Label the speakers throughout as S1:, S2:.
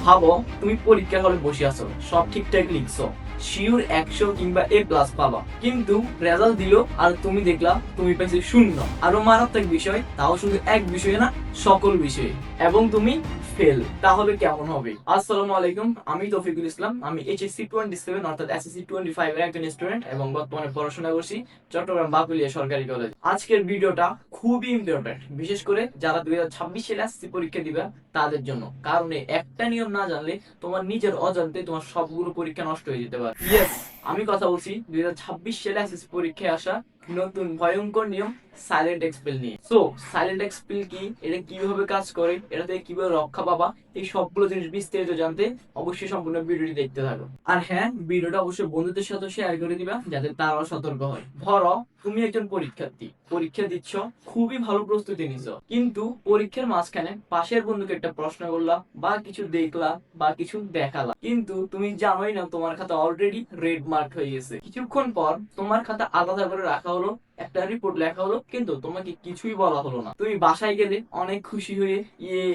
S1: ভাবো তুমি পরীক্ষার হলে বসে আছো, সব ঠিকঠাক লিখছো, শিওর 100 কিংবা A+ পাবা, কিন্তু রেজাল্ট দিল আর তুমি দেখলা তুমি পাইছো 0। আরো মারাত্মক বিষয়, তাও শুধু এক বিষয়ে না, সকল বিষয়ে, এবং তুমি ফেল। তাহলে কেমন হবে? আসসালামু আলাইকুম, আমি তৌফিকুল ইসলাম। আমি HSC 27 অর্থাৎ SSC 25 এর একজন স্টুডেন্ট এবং বর্তমানে পড়াশোনা করছি চট্টগ্রাম বাকুলিয়া সরকারি কলেজ। আজকের ভিডিওটা খুবই ইম্পর্টেন্ট, বিশেষ করে যারা 2026 সালে SSC পরীক্ষা দিবে তাদের জন্য। কারণ এই একটা নিয়ম না জানলে তোমার নিজের অজান্তে তোমার সবগুলো পরীক্ষা নষ্ট হয়ে যেতে পারে। ইয়েস, আমি কথা বলছি 2026 সালে এসএসসি পরীক্ষায় আসা নতুন ভয়ঙ্কর নিয়ম সাইলেন্ট এক্সপেল নিয়ে। সো সাইলেন্ট এক্সপেল কি, এটা কিভাবে কাজ করে, এটা থেকে কিভাবে রক্ষা পাবা, এই সবগুলো জিনিস বিস্তারিত জানতে অবশ্যই সম্পূর্ণ ভিডিওটি দেখতে থাকো। আর হ্যাঁ, ভিডিওটা অবশ্যই বন্ধুদের সাথে শেয়ার করে দিবা যাতে তারাও সতর্ক হয়। ধরো তুমি একজন পরীক্ষার্থী, পরীক্ষা দিচ্ছ, খুবই ভালো প্রস্তুতি নিছো, কিন্তু পরীক্ষার মাঝখানে পাশের বন্ধুকে একটা প্রশ্ন করলা বা কিছু দেখলা বা কিছু দেখালা, কিন্তু তুমি জানোই না তোমার খাতা অলরেডি রেড মার্ক হয়ে গেছে। কিছুক্ষণ পর তোমার খাতা আলাদা করে রাখা হলো, একটা রিপোর্ট লেখা হলো, কিন্তু তোমাকে কিছুই বলা হলো না। তুমি বাসায় গেলে অনেক খুশি হয়ে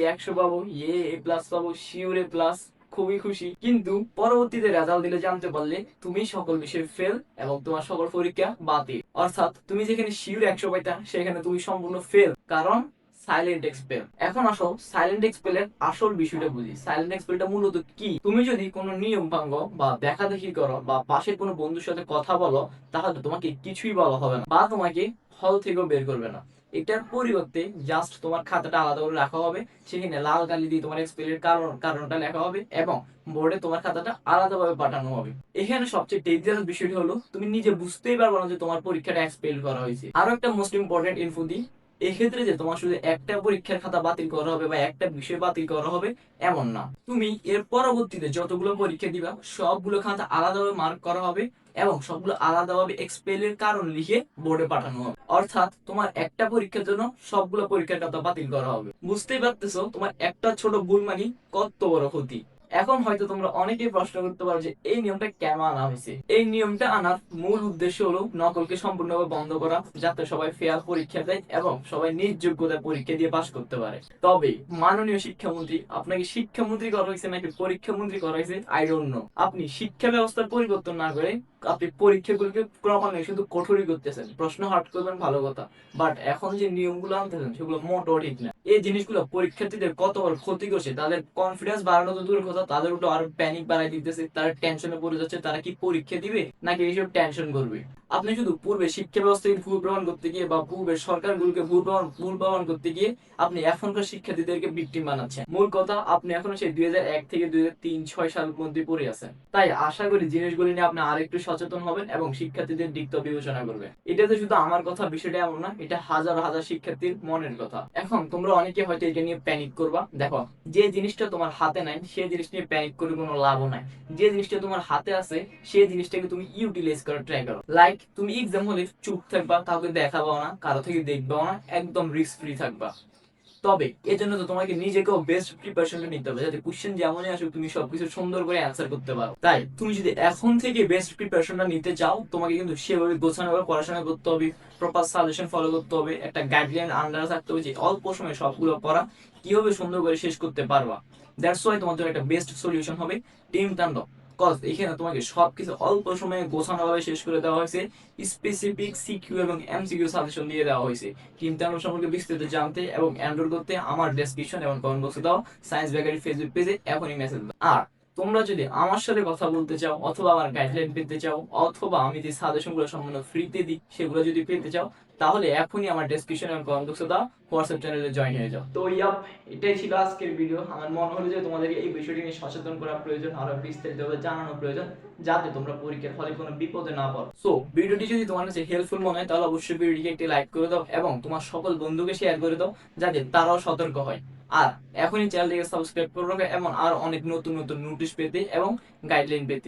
S1: 100 পাবো, A+ পাবো, শিওর A+, খুবই খুশি, কিন্তু পরবর্তীতে রেজাল্ট দিলে জানতে পারলে তুমি সকল বিষয়ে ফেল এবং তোমার সকল পরীক্ষা বাতিল। অর্থাৎ তুমি যেখানে শিওর 100 পাইতা সেখানে তুমি সম্পূর্ণ ফেল, কারণ সাইলেন্ট এক্সপেল। এখন আসো সাইলেন্ট এক্সপেলের আসল বিষয়টা বুঝি। সাইলেন্ট এক্সপেলটা মূলত কি? তুমি যদি কোনো নিয়ম ভাঙ্গো বা দেখাদেখি করো বা পাশের কোনো বন্ধুর সাথে কথা বলো, তাহলে তোমাকে কিছুই বলা হবে না বা তোমাকে হল থেকেও বের করবে না। এটার পরিবর্তে জাস্ট তোমার খাতাটা আলাদা করে রাখা হবে, সেখানে লাল কালি দিয়ে তোমার এক্সপেলের কারণটা লেখা হবে এবং বোর্ডে তোমার খাতাটা আলাদাভাবে পাঠানো হবে। এখানে সবচেয়ে ডেঞ্জারাস বিষয়টি হলো তুমি নিজে বুঝতেই পারবে না যে তোমার পরীক্ষাটা এক্সপেল করা হয়েছে। আরো একটা মোস্ট ইম্পর্টেন্ট ইনফো দিই, এক্ষেত্রে যে তোমার শুধু একটা পরীক্ষার খাতা বাতিল করা হবে বা একটা বিষয় বাতিল করা হবে এমন না, তুমি এর পরবর্তীতে যতগুলো পরীক্ষা দিবা সবগুলো খাতা আলাদাভাবে মার্ক করা হবে এবং সবগুলো আলাদাভাবে এক্সপেলের কারণ লিখে বোর্ডে পাঠানো হবে। অর্থাৎ তোমার একটা পরীক্ষার জন্য সবগুলো পরীক্ষার খাতা বাতিল করা হবে। বুঝতেই পারতেছো তোমার একটা ছোট ভুল মানে কত বড় ক্ষতি। এখন হয়তো তোমরা অনেকেই প্রশ্ন করতে পারো যে এই নিয়মটা কেন আনা হয়েছে। এই নিয়মটা আনার মূল উদ্দেশ্য হলো নকলকে সম্পূর্ণভাবে বন্ধ করা, যাতে সবাই ফেয়ার পরীক্ষা দেয় এবং সবাই নিজ যোগ্যতায় পরীক্ষা দিয়ে পাশ করতে পারে। তবে মাননীয় শিক্ষামন্ত্রী, আপনাকে শিক্ষামন্ত্রী করা হয়েছে নাকি পরীক্ষামন্ত্রী করা হয়েছে আই ডোন্ট নো, আপনি শিক্ষা ব্যবস্থার পরিবর্তন না করে আপনি পরীক্ষাগুলোকে ক্রমান্বয়ে শুধু কঠোরই করতেছেন। প্রশ্ন হার্ড করবেন ভালো কথা, বাট এখন যে নিয়মগুলো আনতেছেন সেগুলো মোটেও ঠিক না। এই জিনিসগুলো পরীক্ষার্থীদের কত বড় ক্ষতি করছে, তাদের কনফিডেন্স বাড়ানো তো দূরের কথা, তাদের উপর আরো প্যানিক বাড়াই দিতেছে, তারা টেনশনে পড়ে যাচ্ছে, তারা কি পরীক্ষা দিবে নাকি এইসব টেনশন করবে। আপনি শুধু পূর্বে শিক্ষা ব্যবস্থাকে ভুল প্রমাণ করতে গিয়ে বা পূর্বের সরকারগুলোকে ভুল প্রমাণ করতে গিয়ে আপনি এখনকার শিক্ষার্থীদেরকে ভিকটিম বানাচ্ছেন। মূল কথা, আপনি এখনো সেই 2001 থেকে 2003-06 সালের মধ্যে পড়ে আছেন। তাই আশা করি জিনিসগুলি নিয়ে আপনি আরেকটু সচেতন হবেন এবং শিক্ষার্থীদের দিকটা বিবেচনা করবেন। এটা তো শুধু আমার কথা, বিষয়টা এমন না, এটা হাজার হাজার শিক্ষার্থীর মনের কথা। এখন তোমরা অনেকে হয়তো এটা নিয়ে প্যানিক করবা। দেখো, যে জিনিসটা তোমার হাতে নাই সেই জিনিস নিয়ে প্যানিক করে কোনো লাভও নাই। যে জিনিসটা তোমার হাতে আছে সেই জিনিসটাকে তুমি ইউটিলাইজ করার ট্রাই করো। লাইক তুমি এক্সাম হলে চুপ থাকবা, কাউকে দেখাবো না, কারো থেকে দেখবাও না, একদম রিস্ক ফ্রি থাকবা। তবে এর জন্য তো তোমাকে নিজেকেও বেস্ট প্রিপারেশনটা নিতে হবে, যাতে কোশ্চেন যেমনই আসুক তুমি সবকিছু সুন্দর করে অ্যান্সার করতে পারো। তাই তুমি যদি এখন থেকে বেস্ট প্রিপারেশনটা নিতে চাও, তোমাকে কিন্তু সেভাবে গোছানো ভাবে পড়াশোনা করতে হবে, প্রপার সাজেশন ফলো করতে হবে, একটা গাইডলাইন আন্ডারে থাকতে হবে যে অল্প সময়ে সবগুলো পড়া কিভাবে সুন্দর করে শেষ করতে পারবা। দ্যাটস ওয়াই তোমার জন্য একটা বেস্ট সলিউশন হবে টিম তাণ্ডব। কজ এখানে তোমাকে সবকিছু অল্প সময়ে গোছানো ভাবে শেষ করে দেওয়া হয়েছে, স্পেসিফিক সিকিউ এবং এমসিকিউ সাজেশন দিয়ে দেওয়া হয়েছে। টিম তাণ্ডব সম্পর্কে বিস্তারিত জানতে এবং এনরোল করতে আমার ডেসক্রিপশন এবং কমেন্ট বক্সে দাও সায়েন্স বেকারি ফেসবুক পেজে এখনই মেসেজ দাও। আর তোমরা যদি আমার সাথে কথা বলতে চাও অথবা আমার গাইডলাইন পেতে চাও অথবা আমি যে সাজেশনগুলো সম্পূর্ণ ফ্রিতে দিই সেগুলো যদি পেতে চাও, তাহলে এখনই আমার ডেসক্রিপশন এবং কমেন্ট বক্সে দাও হোয়াটসঅ্যাপ চ্যানেলে জয়েন হয়ে যাও। তো এটাই ছিল আজকের ভিডিও। আমার মনে হলো যে তোমাদের এই বিষয়টি নিয়ে সচেতন করা প্রয়োজন, আরো বিস্তারিতভাবে জানানো প্রয়োজন, যাতে তোমরা পরীক্ষার ফলে কোনো বিপদে না পড়ো। সো ভিডিওটি যদি তোমার কাছে হেল্পফুল মনে হয় তাহলে অবশ্যই ভিডিওটিকে একটি লাইক করে দাও এবং তোমার সকল বন্ধুকে শেয়ার করে দাও যাতে তারাও সতর্ক হয়। আর এখনই চ্যানেলটিকে সাবস্ক্রাইব করে রাখো এবং আর অনেক নতুন নতুন নোটিশ পেতে এবং গাইডলাইন পেতে।